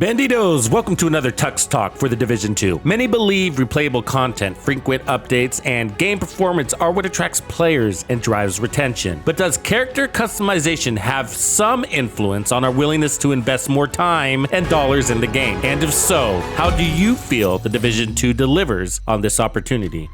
Bandidos, welcome to another Tux Talk for The Division 2. Many believe replayable content, frequent updates, and game performance are what attracts players and drives retention. But does character customization have some influence on our willingness to invest more time and dollars in the game? And if so, how do you feel The Division 2 delivers on this opportunity?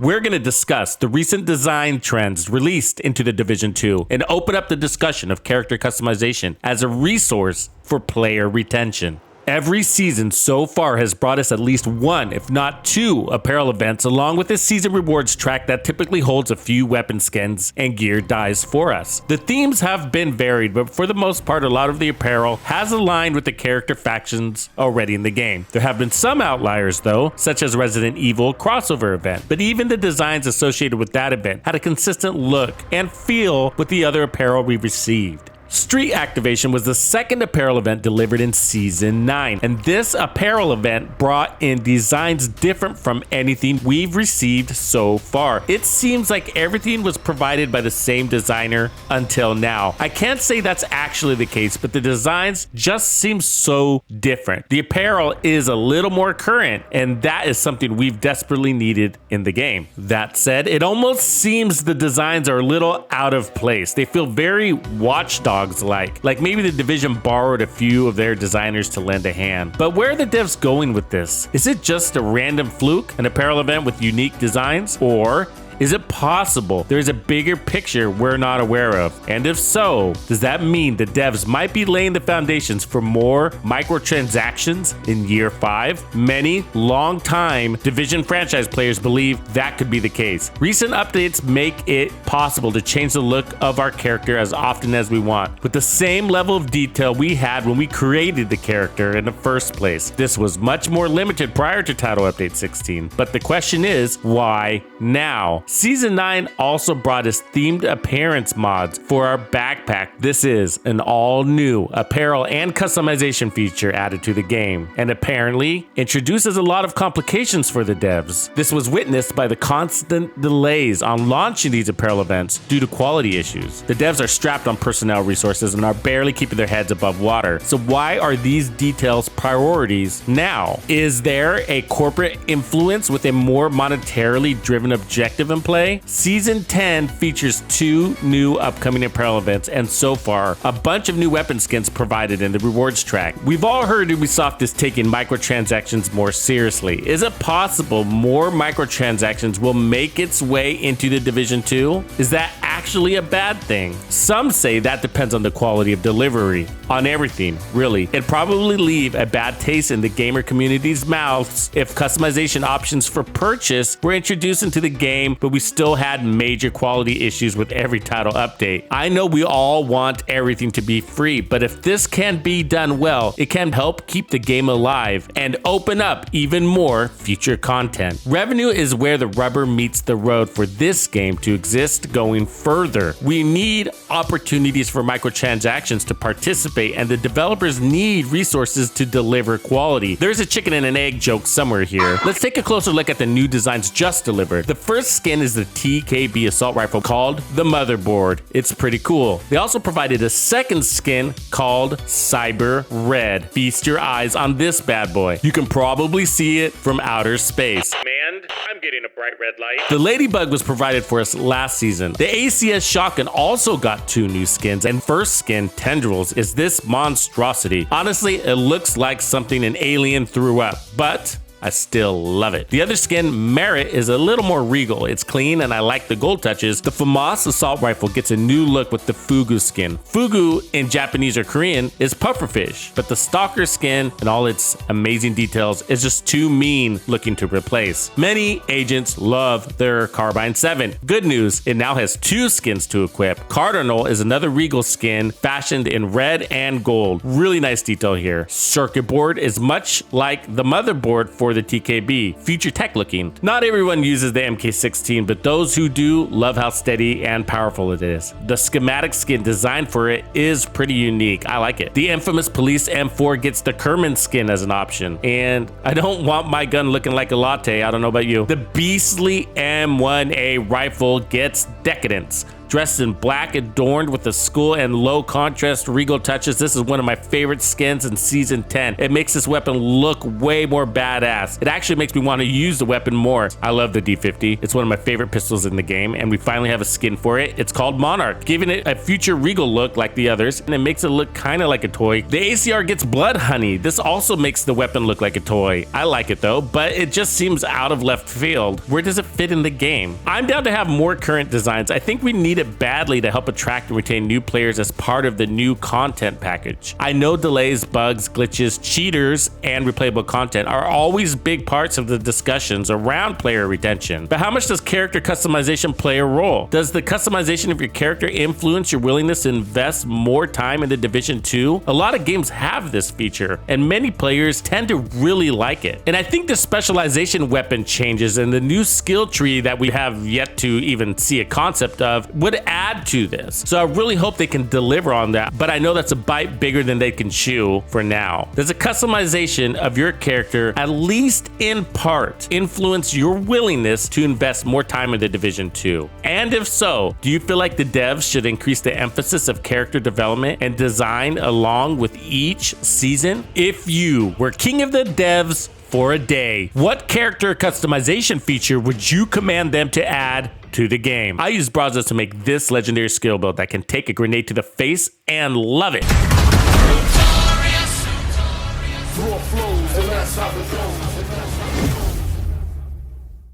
We're going to discuss the recent design trends released into The Division 2 and open up the discussion of character customization as a resource for player retention. Every season so far has brought us at least one, if not two, apparel events along with a season rewards track that typically holds a few weapon skins and gear dies for us. The themes have been varied, but for the most part, a lot of the apparel has aligned with the character factions already in the game. There have been some outliers though, such as Resident Evil crossover event, but even the designs associated with that event had a consistent look and feel with the other apparel we received. Street Activation was the second apparel event delivered in Season 9, and this apparel event brought in designs different from anything we've received so far. It seems like everything was provided by the same designer until now. I can't say that's actually the case, but the designs just seem so different. The apparel is a little more current, and that is something we've desperately needed in the game. That said, it almost seems the designs are a little out of place. They feel very Watch Dogs like maybe the Division borrowed a few of their designers to lend a hand. But where are the devs going with this? Is it just a random fluke, an apparel event with unique designs? Or is it possible there's a bigger picture we're not aware of? And if so, does that mean the devs might be laying the foundations for more microtransactions in year 5? Many long-time Division franchise players believe that could be the case. Recent updates make it possible to change the look of our character as often as we want, with the same level of detail we had when we created the character in the first place. This was much more limited prior to Title Update 16, but the question is, why now? Season 9 also brought us themed appearance mods for our backpack. This is an all-new apparel and customization feature added to the game, and apparently introduces a lot of complications for the devs. This was witnessed by the constant delays on launching these apparel events due to quality issues. The devs are strapped on personnel resources and are barely keeping their heads above water. So why are these details priorities now? Is there a corporate influence with a more monetarily driven objective in play? Season 10 features 2 new upcoming apparel events, and so far, a bunch of new weapon skins provided in the rewards track. We've all heard Ubisoft is taking microtransactions more seriously. Is it possible more microtransactions will make its way into the Division 2? Is that actually a bad thing? Some say that depends on the quality of delivery, on everything, really. It'd probably leave a bad taste in the gamer community's mouths if customization options for purchase were introduced into the game, but we still had major quality issues with every title update. I know we all want everything to be free, but if this can be done well, it can help keep the game alive and open up even more future content. Revenue is where the rubber meets the road for this game to exist going further. We need opportunities for microtransactions to participate, and the developers need resources to deliver quality. There's a chicken and an egg joke somewhere here. Let's take a closer look at the new designs just delivered. The first skin is the TKB assault rifle called the Motherboard. It's pretty cool. They also provided a second skin called Cyber Red. Feast your eyes on this bad boy. You can probably see it from outer space. Man, I'm getting a bright red light. The Ladybug was provided for us last season. The ACS Shotgun also got 2 new skins, and first skin, Tendrils, is this monstrosity. Honestly, it looks like something an alien threw up, but I still love it. The other skin, Merit, is a little more regal. It's clean and I like the gold touches. The FAMAS assault rifle gets a new look with the Fugu skin. Fugu in Japanese or Korean is pufferfish, but the Stalker skin and all its amazing details is just too mean looking to replace. Many agents love their Carbine 7. Good news, it now has 2 skins to equip. Cardinal is another regal skin fashioned in red and gold. Really nice detail here. Circuit board is much like the motherboard for the TKB. Future tech looking. Not everyone uses the MK16, but those who do love how steady and powerful it is. The schematic skin designed for it is pretty unique. I like it. The infamous Police M4 gets the Kerman skin as an option, and I don't want my gun looking like a latte. I don't know about you. The beastly M1A rifle gets Decadence. dressed in black, adorned with a skull and low contrast regal touches. This is one of my favorite skins in Season 10. It makes this weapon look way more badass. It actually makes me want to use the weapon more. I love the D50. It's one of my favorite pistols in the game, and we finally have a skin for it. It's called Monarch, giving it a future regal look like the others, and it makes it look kind of like a toy. The ACR gets blood honey. This also makes the weapon look like a toy. I like it though, but it just seems out of left field. Where does it fit in the game? I'm down to have more current designs. I think we need it badly to help attract and retain new players as part of the new content package. I know delays, bugs, glitches, cheaters, and replayable content are always big parts of the discussions around player retention. But how much does character customization play a role? Does the customization of your character influence your willingness to invest more time in the Division 2? A lot of games have this feature, and many players tend to really like it. And I think the specialization weapon changes and the new skill tree that we have yet to even see a concept of would add to this. So I really hope they can deliver on that, but I know that's a bite bigger than they can chew for now. Does a customization of your character, at least in part, influence your willingness to invest more time in the Division 2? And if so, do you feel like the devs should increase the emphasis of character development and design along with each season? If you were king of the devs for a day, what character customization feature would you command them to add to the game? I use browsers to make this legendary skill build that can take a grenade to the face and love it.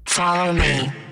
Follow me.